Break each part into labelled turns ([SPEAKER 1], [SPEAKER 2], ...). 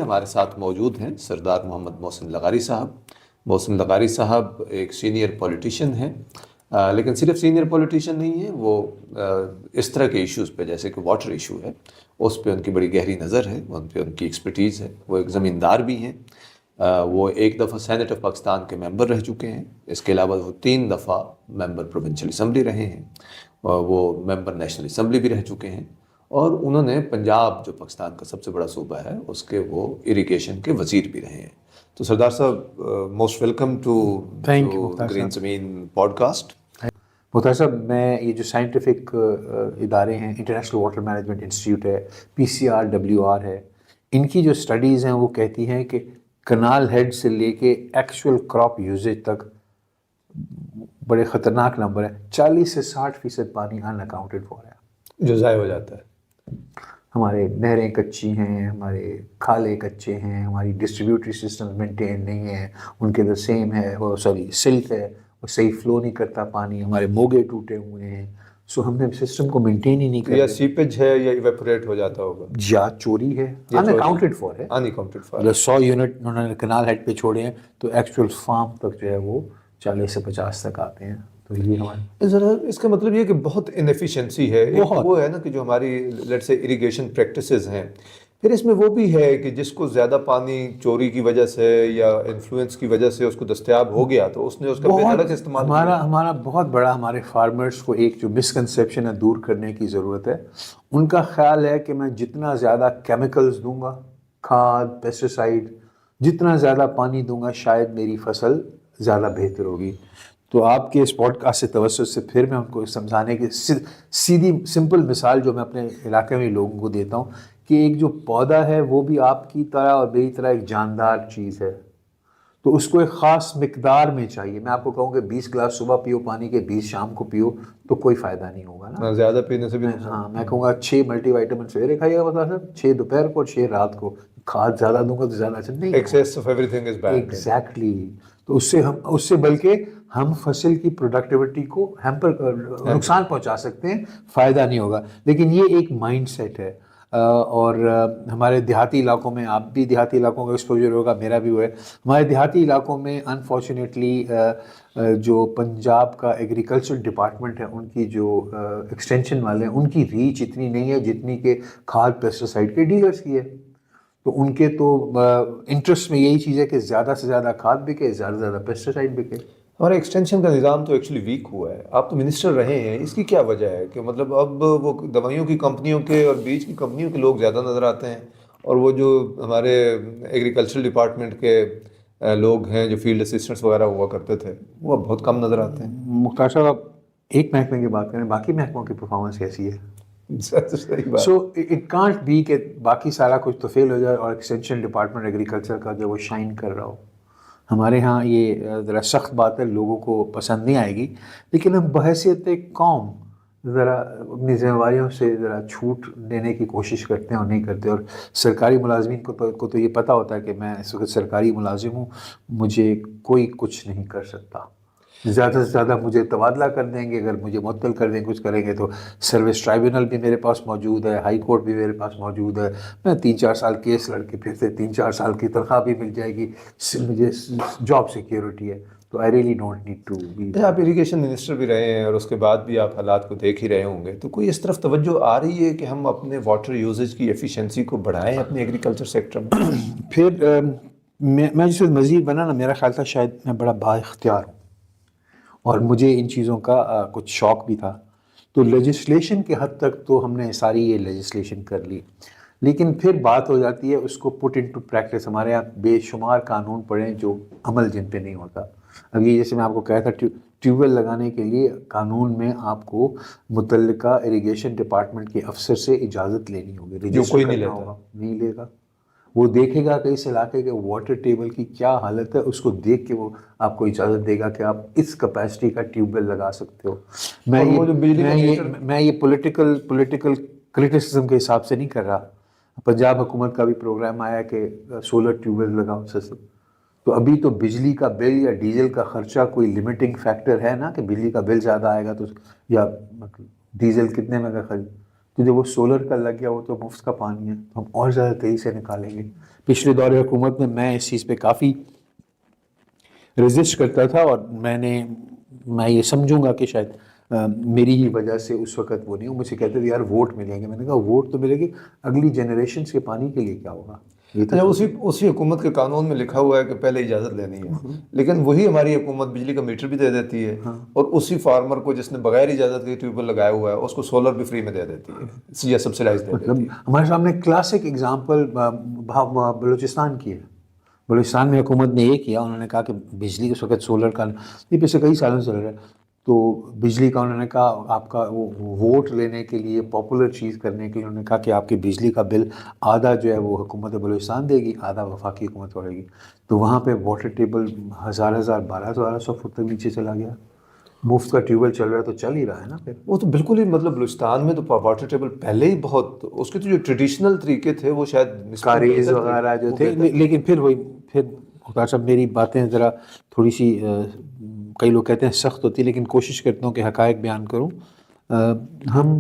[SPEAKER 1] لیے ہمارے ساتھ موجود ہیں سردار محمد محسن لغاری صاحب۔ محسن لغاری صاحب ایک سینئر پولیٹیشین ہیں، لیکن صرف سینئر پولیٹیشین نہیں ہیں، وہ اس طرح کے ایشوز پہ جیسے کہ واٹر ایشو ہے اس پہ ان کی بڑی گہری نظر ہے، ان پہ ان کی ایکسپرٹیز ہے۔ وہ ایک زمیندار بھی ہیں، وہ ایک دفعہ سینٹ آف پاکستان کے ممبر رہ چکے ہیں، اس کے علاوہ وہ 3 دفعہ ممبر پروونشل اسمبلی رہے ہیں، اور وہ ممبر نیشنل اسمبلی بھی رہ چکے ہیں، اور انہوں نے پنجاب جو پاکستان کا سب سے بڑا صوبہ ہے اس کے وہ اریگیشن کے وزیر بھی رہے ہیں۔ تو سردار صاحب موسٹ ویلکم ٹو گرین زمین پوڈ کاسٹ۔
[SPEAKER 2] مختار صاحب، میں یہ جو سائنٹیفک ادارے ہیں، انٹرنیشنل واٹر مینجمنٹ انسٹیٹیوٹ ہے، PCRWR ہے، ان کی جو سٹڈیز ہیں وہ کہتی ہیں کہ کنال ہیڈ سے لے کے ایکچوئل کراپ یوزیج تک بڑے خطرناک نمبر ہے، 40 سے 60% پانی ان اکاؤنٹڈ فار ہے
[SPEAKER 1] جو ضائع ہو جاتا ہے۔
[SPEAKER 2] ہمارے نہریں کچی ہیں، ہمارے کھالے کچے ہیں، ہماری ڈسٹریبیوٹری سسٹم مینٹین نہیں ہے، ان کے اندر سیم ہے وہ سلٹ ہے، وہ صحیح فلو نہیں کرتا پانی، ہمارے موگے ٹوٹے ہوئے ہیں، سو ہم نے سسٹم کو مینٹین ہی نہیں کر
[SPEAKER 1] یا سیپیج ہے یا ایویپوریٹ ہو جاتا ہوگا،
[SPEAKER 2] یا چوری ہے، ان اکاؤنٹڈ فار ہے،
[SPEAKER 1] ان اکاؤنٹڈ فار۔
[SPEAKER 2] 100 یونٹ انہوں نے کنال ہیڈ پہ چھوڑے ہیں تو ایکچوئل فارم تک جو ہے وہ 40 سے 50 تک آتے ہیں۔ تو یہ ہمارے
[SPEAKER 1] ذرا اس کا مطلب یہ کہ بہت انیفیشنسی ہے، وہ ہے نا کہ جو ہماری لیٹس سے اریگیشن پریکٹسز ہیں، پھر اس میں وہ بھی ہے کہ جس کو زیادہ پانی چوری کی وجہ سے یا انفلوئنس کی وجہ سے اس کو دستیاب ہو گیا تو اس نے اس کا بے دردانہ استعمال کیا۔
[SPEAKER 2] ہمارا بہت بڑا، ہمارے فارمرز کو ایک جو مسکنسیپشن ہے دور کرنے کی ضرورت ہے۔ ان کا خیال ہے کہ میں جتنا زیادہ کیمیکلز دوں گا، کھاد، پیسٹیسائڈ، جتنا زیادہ پانی دوں گا شاید میری فصل زیادہ بہتر ہوگی۔ تو آپ کے اس پوڈ کاسٹ سے توسط سے پھر میں ان کو سمجھانے کی سیدھی سمپل مثال جو میں اپنے علاقے میں لوگوں کو دیتا ہوں کہ ایک جو پودا ہے وہ بھی آپ کی طرح اور میری طرح ایک جاندار چیز ہے، تو اس کو ایک خاص مقدار میں چاہیے۔ میں آپ کو کہوں کہ 20 گلاس صبح پیو پانی کے، 20 شام کو پیو تو کوئی فائدہ نہیں ہوگا نا،
[SPEAKER 1] زیادہ پینے سے بھی۔
[SPEAKER 2] ہاں، میں کہوں گا 6 ملٹی وائٹامن سویرے کھائیے گا، بتا صاحب 6 دوپہر کو اور 6 رات کو۔ کھاد زیادہ دوں گا تو زیادہ اچھا نہیں،
[SPEAKER 1] access of every thing is bad.
[SPEAKER 2] Exactly. تو اس سے بلکہ ہم فصل کی پروڈکٹیوٹی کو نقصان پہنچا سکتے ہیں، فائدہ نہیں ہوگا۔ لیکن یہ ایک مائنڈ سیٹ ہے، اور ہمارے دیہاتی علاقوں میں، آپ بھی دیہاتی علاقوں کا ایکسپوجر ہوگا، میرا بھی ہوا ہے، ہمارے دیہاتی علاقوں میں انفارچونیٹلی جو پنجاب کا ایگریکلچر ڈپارٹمنٹ ہے، ان کی جو ایکسٹینشن والے ہیں، ان کی ریچ اتنی نہیں ہے جتنی کہ کھاد پیسٹیسائڈ کے ڈیلرز کی ہے۔ تو ان کے تو انٹرسٹ میں یہی چیز ہے کہ زیادہ سے زیادہ کھاد بکے، زیادہ سے زیادہ پیسٹیسائڈ بکے۔
[SPEAKER 1] ہمارا ایکسٹینشن کا نظام تو ایکچولی ویک ہوا ہے۔ آپ تو منسٹر رہے ہیں، اس کی کیا وجہ ہے کہ مطلب اب وہ دوائیوں کی کمپنیوں کے اور بیج کی کمپنیوں کے لوگ زیادہ نظر آتے ہیں، اور وہ جو ہمارے ایگریکلچرل ڈپارٹمنٹ کے لوگ ہیں جو فیلڈ اسسٹنٹس وغیرہ ہوا کرتے تھے وہ اب بہت کم نظر آتے ہیں؟
[SPEAKER 2] مختار صاحب، آپ ایک محکمے کی بات کریں، باقی محکموں کی پرفارمنس کیسی ہے؟ سو اٹ کانٹ بی کہ باقی سارا کچھ تو فیل ہو جائے اور ایکسٹینشن ڈپارٹمنٹ ایگریکلچر کا جو وہ شائن کر رہا ہو۔ ہمارے ہاں یہ ذرا سخت بات ہے، لوگوں کو پسند نہیں آئے گی، لیکن ہم بحیثیت ایک قوم ذرا اپنی ذمہ داریوں سے ذرا چھوٹ دینے کی کوشش کرتے ہیں اور نہیں کرتے۔ اور سرکاری ملازمین کو تو یہ پتہ ہوتا ہے کہ میں اس وقت سرکاری ملازم ہوں، مجھے کوئی کچھ نہیں کر سکتا، زیادہ سے زیادہ مجھے تبادلہ کر دیں گے، اگر مجھے معطل کر دیں کچھ کریں گے تو سروس ٹرائبونل بھی میرے پاس موجود ہے، ہائی کورٹ بھی میرے پاس موجود ہے، میں 3-4 سال کیس لڑ کے پھر سے 3-4 سال کی تنخواہ بھی مل جائے گی، مجھے جاب سیکیورٹی ہے۔ تو I really don't need to be.
[SPEAKER 1] آپ اریگیشن منسٹر بھی رہے ہیں اور اس کے بعد بھی آپ حالات کو دیکھ ہی رہے ہوں گے، تو کوئی اس طرف توجہ آ رہی ہے کہ ہم اپنے واٹر یوزیج کی ایفیشنسی کو بڑھائیں اپنے ایگریکلچر سیکٹر میں؟
[SPEAKER 2] پھر میں جس وقت مزید بنا نا، میرا خیال تھا شاید میں بڑا با اختیار ہوں اور مجھے ان چیزوں کا کچھ شوق بھی تھا، تو لیجسلیشن کے حد تک تو ہم نے ساری یہ لیجسلیشن کر لی، لیکن پھر بات ہو جاتی ہے اس کو پٹ انٹو پریکٹس۔ ہمارے یہاں بے شمار قانون پڑے جو عمل جن پہ نہیں ہوتا۔ ابھی جیسے میں آپ کو کہا تھا ٹیوب ویل لگانے کے لیے قانون میں آپ کو متعلقہ اریگیشن ڈپارٹمنٹ کے افسر سے اجازت لینی ہوگی،
[SPEAKER 1] جو کوئی نہیں لیتا،
[SPEAKER 2] نہیں لے گا۔ وہ دیکھے گا کہ اس علاقے کے واٹر ٹیبل کی کیا حالت ہے، اس کو دیکھ کے وہ آپ کو اجازت دے گا کہ آپ اس کیپیسٹی کا ٹیوب ویل لگا سکتے ہو۔ میں یہ پولیٹیکل کرٹیسزم کے حساب سے نہیں کر رہا۔ پنجاب حکومت کا بھی پروگرام آیا کہ سولر ٹیوب ویل لگاؤ سسٹم، تو ابھی تو بجلی کا بل یا ڈیزل کا خرچہ کوئی لمیٹنگ فیکٹر ہے نا کہ بجلی کا بل زیادہ آئے گا تو، یا مطلب ڈیزل کتنے میں کا خرید، تو تو جب وہ سولر کا لگ گیا وہ تو مفت کا پانی ہے، ہم اور زیادہ تیزی سے نکالیں گے. پچھلے دور حکومت میں اس چیز پہ کافی ریزسٹ کرتا تھا، اور میں یہ سمجھوں گا کہ شاید میری ہی وجہ سے اس وقت وہ نہیں ہو. مجھ سے کہتے تھے یار ووٹ ملیں گے، میں نے کہا ووٹ تو ملے گی، اگلی جنریشنز کے پانی کے لیے کیا ہوگا؟ یہ تو
[SPEAKER 1] اسی حکومت کے قانون میں لکھا ہوا ہے کہ پہلے اجازت لینی ہے، لیکن وہی ہماری حکومت بجلی کا میٹر بھی دے دیتی ہے، اور اسی فارمر کو جس نے بغیر اجازت کے ٹیوب ویل لگایا ہوا ہے اس کو سولر بھی فری میں دے دیتی ہے یا سبسیڈائز دے دیتی ہے.
[SPEAKER 2] ہمارے سامنے کلاسک اگزامپل بلوچستان کی ہے. بلوچستان میں حکومت نے یہ کیا، انہوں نے کہا کہ بجلی اس وقت سولر کا یہ پچھلے کئی سالوں سے چل رہا ہے، تو بجلی کا انہوں نے کہا آپ کا ووٹ لینے کے لیے، پاپولر چیز کرنے کے لیے انہوں نے کہا کہ آپ کی بجلی کا بل آدھا جو ہے وہ حکومت بلوچستان دے گی، آدھا وفاقی حکومت پڑے گی. تو وہاں پہ واٹر ٹیبل 1200 فٹ تک نیچے چلا گیا. مفت کا ٹیوب ویل چل رہا ہے تو چل ہی رہا ہے نا. پھر
[SPEAKER 1] وہ تو بالکل ہی مطلب بلوچستان میں تو واٹر ٹیبل پہلے ہی بہت، اس کے تو جو ٹریڈیشنل طریقے تھے وہ شاید
[SPEAKER 2] کاریز وغیرہ جو تھے، لیکن پھر مختار صاحب میری باتیں ذرا تھوڑی سی کئی لوگ کہتے ہیں سخت ہوتی، لیکن کوشش کرتا ہوں کہ حقائق بیان کروں. ہم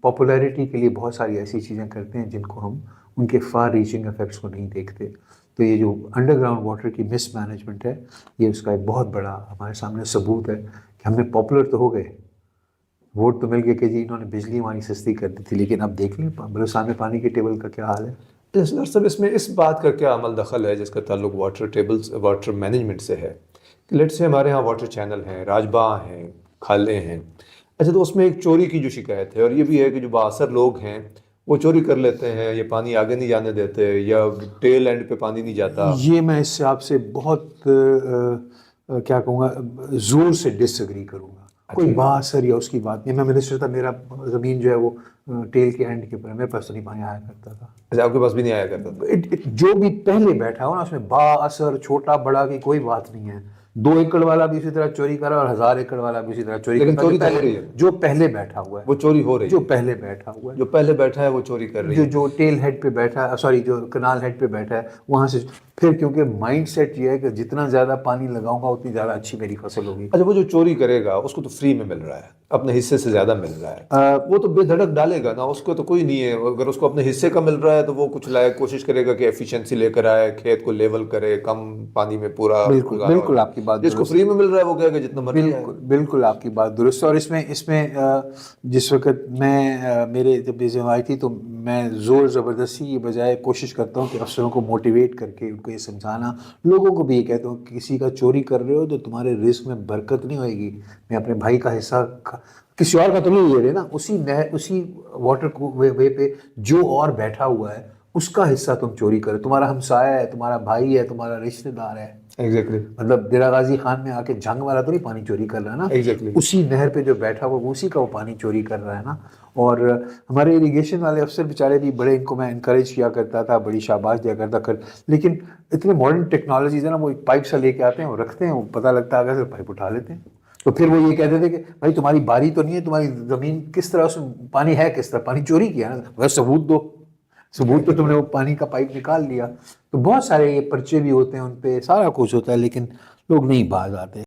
[SPEAKER 2] پاپولیرٹی کے لیے بہت ساری ایسی چیزیں کرتے ہیں جن کو ہم ان کے فار ریچنگ افیکٹس کو نہیں دیکھتے. تو یہ جو انڈر گراؤنڈ واٹر کی مس مینجمنٹ ہے، یہ اس کا ایک بہت بڑا ہمارے سامنے ثبوت ہے کہ ہم نے پاپولر تو ہو گئے، ووٹ تو مل گئے کہ جی انہوں نے بجلی ہماری سستی کر دی تھی، لیکن اب دیکھ لیں بلوچستان میں پانی کے ٹیبل کا کیا حال ہے.
[SPEAKER 1] سب اس میں اس بات کا کیا عمل دخل ہے جس کا تعلق واٹر مینجمنٹ سے ہے؟ لیٹ سے ہمارے ہاں واٹر چینل ہیں، راجباں ہیں، کھالیں ہیں. اچھا، تو اس میں ایک چوری کی جو شکایت ہے، اور یہ بھی ہے کہ جو بااثر لوگ ہیں وہ چوری کر لیتے ہیں، یہ پانی آگے نہیں جانے دیتے، یا ٹیل اینڈ پہ پانی نہیں جاتا.
[SPEAKER 2] یہ میں اس سے آپ سے بہت کیا کہوں گا، زور سے ڈس ایگری کروں گا. کوئی بااثر یا اس کی بات نہیں. میں منسٹر تھا، میرا زمین جو ہے وہ ٹیل کے اینڈ کے اوپر، میرے پاس تو نہیں پانی آیا کرتا تھا.
[SPEAKER 1] اچھا، آپ کے پاس بھی نہیں آیا کرتا تھا؟
[SPEAKER 2] جو بھی پہلے بیٹھا ہو نا اس میں بااثر چھوٹا بڑا کی کوئی بات نہیں ہے. 2 ایکڑ والا بھی اسی طرح چوری کر رہا ہے اور 1000 ایکڑ والا بھی اسی طرح چوری کر رہا ہے.
[SPEAKER 1] چوری تو ہو رہی ہے،
[SPEAKER 2] جو پہلے بیٹھا ہوا ہے
[SPEAKER 1] وہ چوری ہو رہی ہے.
[SPEAKER 2] جو پہلے بیٹھا ہوا ہے،
[SPEAKER 1] جو پہلے بیٹھا ہے وہ چوری کر رہی ہے.
[SPEAKER 2] جو ٹیل ہیڈ پہ بیٹھا ہے، سوری جو کنال ہیڈ پہ بیٹھا ہے وہاں سے. پھر کیونکہ مائنڈ سیٹ یہ ہے کہ جتنا زیادہ پانی لگاؤں گا اتنی زیادہ اچھی میری فصل ہوگی.
[SPEAKER 1] اچھا، وہ جو چوری کرے گا اس کو تو فری میں مل رہا ہے، اپنے حصے سے زیادہ مل رہا ہے، وہ تو بے دھڑک ڈالے گا نا، اس کو تو کوئی نہیں ہے. اگر اس کو اپنے حصے کا مل رہا ہے تو وہ کچھ لائق کوشش کرے گا کہ ایفیشنسی لے کر آئے، کھیت کو لیول کرے، کم پانی میں پورا.
[SPEAKER 2] بالکل آپ کی بات.
[SPEAKER 1] جس کو فری میں مل رہا ہے وہ کہے گا جتنا مرضی ہے.
[SPEAKER 2] بالکل آپ کی بات درست ہے. اور اس میں جس وقت میرے جب یہ ذمہ آئی تھی تو میں زور زبردستی کی بجائے کوشش کرتا ہوں کہ افسروں کو موٹیویٹ کر کے ان کو یہ سمجھانا، لوگوں کو بھی یہ کہتا ہوں کہ کسی کا چوری کر رہے ہو تو تمہارے رزق میں برکت نہیں ہوئے گی. میں اپنے بھائی کا حصہ کسی اور کا تو نہیں لے رہے نا، اسی واٹر وے پہ جو اور بیٹھا ہوا ہے اس کا حصہ تم چوری کرو. تمہارا ہمسایہ ہے، تمہارا بھائی ہے، تمہارا رشتہ دار ہے.
[SPEAKER 1] ایگزیکٹلی.
[SPEAKER 2] مطلب ڈیرہ غازی خان میں آ کے جنگ والا تو نہیں پانی چوری کر رہا ہے نا.
[SPEAKER 1] ایگزیکٹلی.
[SPEAKER 2] اسی نہر پہ جو بیٹھا ہوا اسی کا وہ پانی چوری کر رہا ہے نا. اور ہمارے اریگیشن والے افسر بیچارے بھی بڑے، ان کو میں انکریج کیا کرتا تھا، بڑی شاباش دیا کرتا کر. لیکن اتنے ماڈرن ٹیکنالوجیز ہے نا، وہ ایک پائپ سا لے کے آتے ہیں، وہ رکھتے ہیں، وہ پتہ لگتا ہے اگر پائپ اٹھا لیتے ہیں. تو پھر وہ یہ کہتے تھے کہ بھائی تمہاری باری تو نہیں ہے، تمہاری زمین کس طرح اس میں پانی ہے، کس طرح پانی چوری کیا نا، اگر ثبوت دو. ثبوت تو تم نے وہ پانی کا پائپ نکال لیا. تو بہت سارے یہ پرچے بھی ہوتے ہیں، ان پہ سارا کچھ ہوتا ہے، لیکن لوگ نہیں باز آتے.